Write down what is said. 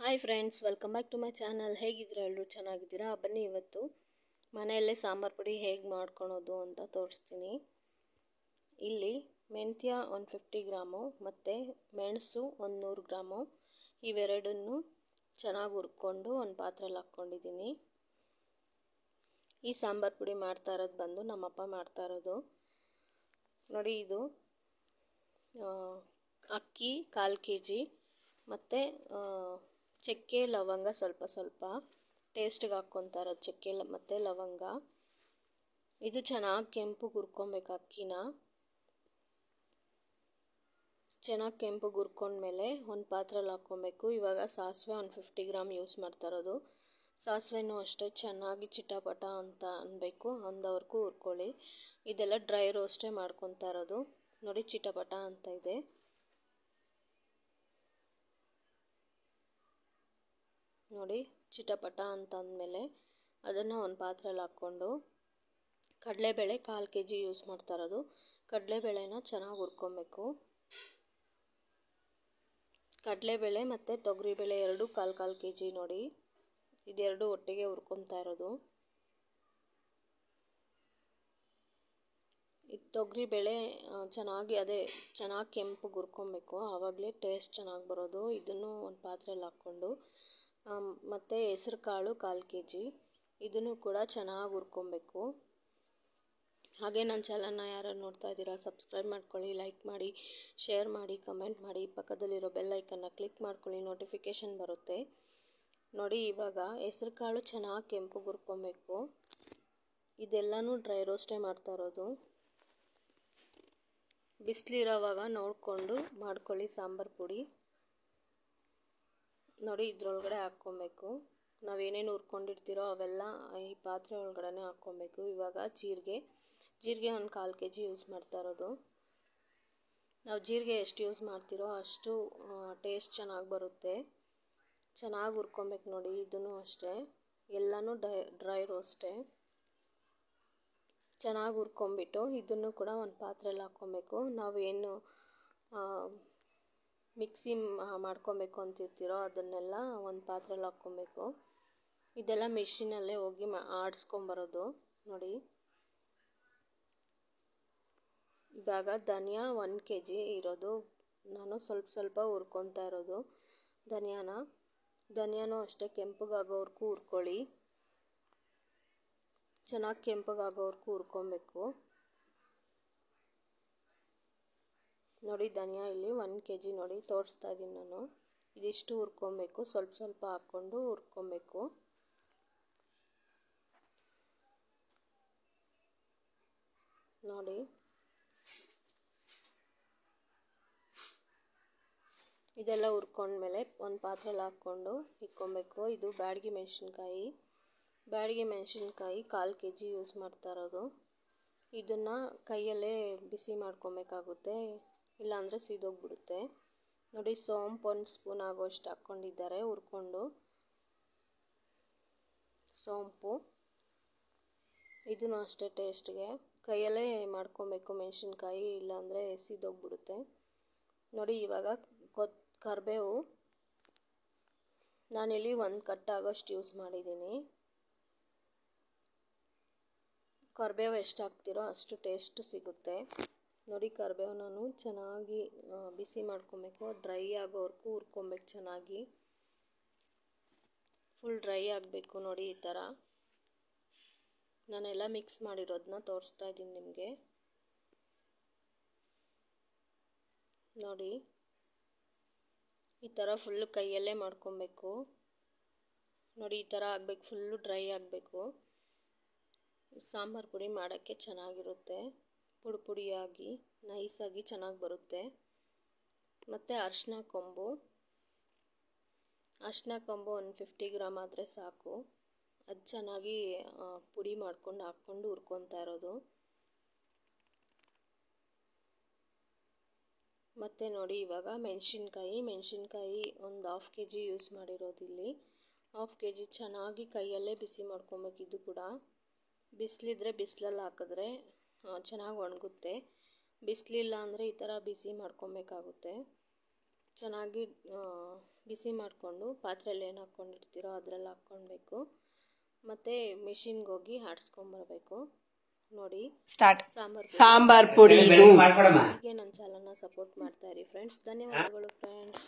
Hi friends, welcome back to my channel. ಹೇಗಿದ್ದೀರಾ? ಎಲ್ಲರೂ ಚೆನ್ನಾಗಿದ್ದೀರಾ? ಬನ್ನಿ ಇವತ್ತು ಮನೆಯಲ್ಲೇ ಸಾಂಬಾರು ಪುಡಿ ಹೇಗೆ ಮಾಡ್ಕೊಳೋದು ಅಂತ ತೋರಿಸ್ತೀನಿ. ಇಲ್ಲಿ ಮೆಂತ್ಯ 150 ಗ್ರಾಮು ಮತ್ತು ಮೆಣಸು 100 ಗ್ರಾಮು ಇವೆರಡನ್ನು ಚೆನ್ನಾಗಿ ಹುರ್ಕೊಂಡು ಒಂದು ಪಾತ್ರೆಯಲ್ಲಿ ಹಾಕ್ಕೊಂಡಿದ್ದೀನಿ. ಈ ಸಾಂಬಾರು ಪುಡಿ ಮಾಡ್ತಾ ಇರೋದು ಬಂದು ನಮ್ಮಪ್ಪ ಮಾಡ್ತಾ ಇರೋದು. ನೋಡಿ, ಇದು ಅಕ್ಕಿ 1/4 kg ಮತ್ತು ಚಕ್ಕೆ ಲವಂಗ ಸ್ವಲ್ಪ ಟೇಸ್ಟಿಗೆ ಹಾಕ್ಕೊತಾ ಇರೋದು. ಚಕ್ಕೆ ಮತ್ತು ಲವಂಗ ಇದು ಚೆನ್ನಾಗಿ ಕೆಂಪಗೆ ಹುರ್ಕೊಬೇಕು. ಅಕ್ಕಿನ ಚೆನ್ನಾಗಿ ಕೆಂಪಗೆ ಹುರ್ಕೊಂಡ್ಮೇಲೆ ಒಂದು ಪಾತ್ರೆಯಲ್ಲಿ ಹಾಕ್ಕೊಬೇಕು. ಇವಾಗ ಸಾಸಿವೆ 150 ಗ್ರಾಮ್ ಯೂಸ್ ಮಾಡ್ತಾ ಇರೋದು. ಸಾಸಿವೆನೂ ಅಷ್ಟೇ ಚೆನ್ನಾಗಿ ಚಿಟಪಟ ಅಂತ ಅನ್ನಬೇಕು, ಅಂದವರೆಗೂ ಹುರ್ಕೊಳ್ಳಿ. ಇದೆಲ್ಲ ಡ್ರೈ ರೋಸ್ಟೇ ಮಾಡ್ಕೊತಾ ಇರೋದು. ನೋಡಿ, ಚಿಟಪಟ ಅಂತ ಇದೆ. ನೋಡಿ, ಚಿಟಪಟ ಅಂತ ಅಂದಮೇಲೆ ಅದನ್ನು ಒಂದು ಪಾತ್ರೆಯಲ್ಲಿ ಹಾಕ್ಕೊಂಡು ಕಡಲೆಬೇಳೆ 1/4 kg ಯೂಸ್ ಮಾಡ್ತಾ ಇರೋದು. ಕಡಲೆಬೇಳೆನ ಚೆನ್ನಾಗಿ ಹುರ್ಕೊಬೇಕು. ಕಡಲೆಬೇಳೆ ಮತ್ತು ತೊಗರಿಬೇಳೆ ಎರಡು 1/4 kg. ನೋಡಿ, ಇದೆರಡು ಒಟ್ಟಿಗೆ ಹುರ್ಕೊತಾ ಇರೋದು. ಇದು ತೊಗರಿಬೇಳೆ ಚೆನ್ನಾಗಿ ಕೆಂಪಗೆ ಹುರ್ಕೊಬೇಕು, ಆವಾಗಲೇ ಟೇಸ್ಟ್ ಚೆನ್ನಾಗಿ ಬರೋದು. ಇದನ್ನು ಒಂದು ಪಾತ್ರೆಯಲ್ಲಿ ಹಾಕ್ಕೊಂಡು ಮತ್ತು ಹೆಸರು ಕಾಳು 1/4 kg ಇದನ್ನು ಕೂಡ ಚೆನ್ನಾಗಿ ಹುರ್ಕೊಬೇಕು. ಹಾಗೆ ನನ್ನ ಚಾನಲ್ನ ಯಾರು ನೋಡ್ತಾ ಇದ್ದೀರಾ, ಸಬ್ಸ್ಕ್ರೈಬ್ ಮಾಡ್ಕೊಳ್ಳಿ, ಲೈಕ್ ಮಾಡಿ, ಶೇರ್ ಮಾಡಿ, ಕಮೆಂಟ್ ಮಾಡಿ, ಪಕ್ಕದಲ್ಲಿರೋ ಬೆಲ್ ಐಕನ್ನ ಕ್ಲಿಕ್ ಮಾಡ್ಕೊಳ್ಳಿ, ನೋಟಿಫಿಕೇಷನ್ ಬರುತ್ತೆ. ನೋಡಿ, ಇವಾಗ ಹೆಸರು ಕಾಳು ಚೆನ್ನಾಗಿ ಕೆಂಪಗೆ ಹುರ್ಕೊಬೇಕು. ಇದೆಲ್ಲನೂ ಡ್ರೈ ರೋಸ್ಟೇ ಮಾಡ್ತಾ ಇರೋದು. ಬಿಸಿಲಿರೋವಾಗ ನೋಡಿಕೊಂಡು ಮಾಡ್ಕೊಳ್ಳಿ ಸಾಂಬಾರು ಪುಡಿ. ನೋಡಿ, ಇದ್ರೊಳಗಡೆ ಹಾಕ್ಕೊಬೇಕು. ನಾವೇನೇನು ಹುರ್ಕೊಂಡಿರ್ತೀರೋ ಅವೆಲ್ಲ ಈ ಪಾತ್ರೆ ಒಳಗಡೆ ಹಾಕ್ಕೊಬೇಕು. ಇವಾಗ ಜೀರಿಗೆ 1 1/4 kg ಯೂಸ್ ಮಾಡ್ತಾ ಇರೋದು. ನಾವು ಜೀರಿಗೆ ಎಷ್ಟು ಯೂಸ್ ಮಾಡ್ತೀರೋ ಅಷ್ಟು ಟೇಸ್ಟ್ ಚೆನ್ನಾಗಿ ಬರುತ್ತೆ. ಚೆನ್ನಾಗಿ ಹುರ್ಕೊಬೇಕು. ನೋಡಿ, ಇದನ್ನು ಅಷ್ಟೇ ಎಲ್ಲನೂ ಡ್ರೈ ರೋಸ್ಟೇ. ಚೆನ್ನಾಗಿ ಹುರ್ಕೊಂಬಿಟ್ಟು ಇದನ್ನು ಕೂಡ ಒಂದು ಪಾತ್ರೆಯಲ್ಲಿ ಹಾಕ್ಕೊಬೇಕು. ನಾವು ಏನು ಮಿಕ್ಸಿ ಮಾಡ್ಕೊಬೇಕು ಅಂತಿರ್ತೀರೋ ಅದನ್ನೆಲ್ಲ ಒಂದು ಪಾತ್ರೆಯಲ್ಲಿ ಹಾಕ್ಕೊಬೇಕು. ಇದೆಲ್ಲ ಮಿಷಿನಲ್ಲೇ ಹೋಗಿ ಆಡಿಸ್ಕೊಂಬರೋದು. ನೋಡಿ, ಇವಾಗ ಧನಿಯಾ 1 kg ಇರೋದು. ನಾನು ಸ್ವಲ್ಪ ಹುರ್ಕೊತಾ ಇರೋದು ಧನಿಯಾನೂ ಅಷ್ಟೇ ಕೆಂಪಗಾಗೋವರೆಗೂ ಹುರ್ಕೊಳ್ಳಿ. ಚೆನ್ನಾಗಿ ಕೆಂಪಗಾಗೋವರೆಗೂ ಹುರ್ಕೊಬೇಕು. ನೋಡಿ, ಧನಿಯಾ ಇಲ್ಲಿ 1 kg ನೋಡಿ ತೋರಿಸ್ತಾ ಇದ್ದೀನಿ ನಾನು. ಇದಿಷ್ಟು ಹುರ್ಕೊಬೇಕು. ಸ್ವಲ್ಪ ಹಾಕ್ಕೊಂಡು ಹುರ್ಕೊಬೇಕು. ನೋಡಿ, ಇದೆಲ್ಲ ಹುರ್ಕೊಂಡ್ಮೇಲೆ ಒಂದು ಪಾತ್ರೆಯಲ್ಲಿ ಹಾಕ್ಕೊಂಡು ಇಕ್ಕೊಬೇಕು. ಇದು ಬ್ಯಾಡಗಿ ಮೆಣಸಿನ್ಕಾಯಿ 1/4 kg ಯೂಸ್ ಮಾಡ್ತಾ ಇರೋದು. ಇದನ್ನು ಕೈಯಲ್ಲೇ ಬಿಸಿ ಮಾಡ್ಕೊಬೇಕಾಗುತ್ತೆ, ಇಲ್ಲಾಂದರೆ ಸೀದೋಗ್ಬಿಡುತ್ತೆ. ನೋಡಿ, ಸೋಂಪು 1 ಸ್ಪೂನ್ ಆಗೋಷ್ಟು ಹಾಕ್ಕೊಂಡಿದ್ದಾರೆ ಹುರ್ಕೊಂಡು. ಸೋಂಪು ಇದನ್ನು ಅಷ್ಟೇ ಟೇಸ್ಟ್ಗೆ ಕೈಯಲ್ಲೇ ಮಾಡ್ಕೊಬೇಕು ಮೆಣಸಿನ್ಕಾಯಿ, ಇಲ್ಲಾಂದರೆ ಸೀದೋಗ್ಬಿಡುತ್ತೆ. ನೋಡಿ, ಇವಾಗ ಕರಿಬೇವು ನಾನಿಲ್ಲಿ 1 ಕಟ್ ಆಗೋಷ್ಟು ಯೂಸ್ ಮಾಡಿದ್ದೀನಿ. ಕರಿಬೇವು ಎಷ್ಟು ಹಾಕ್ತಿರೋ ಅಷ್ಟು ಟೇಸ್ಟ್ ಸಿಗುತ್ತೆ. ನೋಡಿ, ಕರಿಬೇವು ನಾನು ಚೆನ್ನಾಗಿ ಬಿಸಿ ಮಾಡ್ಕೊಬೇಕು. ಡ್ರೈ ಆಗೋವರೆಗೂ ಹುರ್ಕೊಬೇಕು. ಚೆನ್ನಾಗಿ ಫುಲ್ ಡ್ರೈ ಆಗಬೇಕು. ನೋಡಿ, ಈ ಥರ ನಾನೆಲ್ಲ ಮಿಕ್ಸ್ ಮಾಡಿರೋದನ್ನ ತೋರಿಸ್ತಾ ಇದ್ದೀನಿ ನಿಮಗೆ. ನೋಡಿ, ಈ ಥರ ಫುಲ್ಲು ಕೈಯಲ್ಲೇ ಮಾಡ್ಕೊಬೇಕು. ನೋಡಿ, ಈ ಥರ ಆಗಬೇಕು, ಫುಲ್ಲು ಡ್ರೈ ಆಗಬೇಕು. ಸಾಂಬಾರು ಪುಡಿ ಮಾಡೋಕ್ಕೆ ಚೆನ್ನಾಗಿರುತ್ತೆ. ಪುಡಿಯಾಗಿ ನೈಸಾಗಿ ಚೆನ್ನಾಗಿ ಬರುತ್ತೆ. ಮತ್ತು ಅರಿಶಿನ ಕೊಂಬು 150 ಗ್ರಾಮ್ ಆದರೆ ಸಾಕು. ಅದು ಚೆನ್ನಾಗಿ ಪುಡಿ ಮಾಡ್ಕೊಂಡು ಹಾಕ್ಕೊಂಡು ಹುರ್ಕೊತಾ ಇರೋದು. ಮತ್ತು ನೋಡಿ, ಇವಾಗ ಮೆಣಸಿನ್ಕಾಯಿ 1 1/2 kg ಯೂಸ್ ಮಾಡಿರೋದು. ಇಲ್ಲಿ 1/2 kg ಚೆನ್ನಾಗಿ ಕೈಯಲ್ಲೇ ಬಿಸಿ ಮಾಡ್ಕೊಬೇಕು. ಇದು ಕೂಡ ಬಿಸಿಲಿದ್ರೆ ಬಿಸಿಲಲ್ಲಿ ಹಾಕಿದ್ರೆ ಚೆನ್ನಾಗಿ ಒಣಗುತ್ತೆ. ಬಿಸಿಲಿಲ್ಲ ಅಂದರೆ ಈ ಥರ ಬಿಸಿ ಮಾಡ್ಕೊಬೇಕಾಗುತ್ತೆ. ಚೆನ್ನಾಗಿ ಬಿಸಿ ಮಾಡಿಕೊಂಡು ಪಾತ್ರೆಯಲ್ಲಿ ಏನು ಹಾಕ್ಕೊಂಡಿರ್ತೀರೋ ಅದರಲ್ಲಿ ಹಾಕ್ಕೊಳ್ಬೇಕು. ಮತ್ತು ಮಿಷಿನ್ಗೆ ಹೋಗಿ ಆಡಿಸ್ಕೊಂಬರ್ಬೇಕು. ನೋಡಿ ಸ್ಟಾರ್ಟ್. ಸಾಂಬಾರ್ ಪುಡಿ ಇದು. ಹೀಗೆ ನನ್ನ ಚಾನಲ್ನ ಸಪೋರ್ಟ್ ಮಾಡ್ತಾಯಿರಿ ಫ್ರೆಂಡ್ಸ್. ಧನ್ಯವಾದಗಳು ಫ್ರೆಂಡ್ಸ್.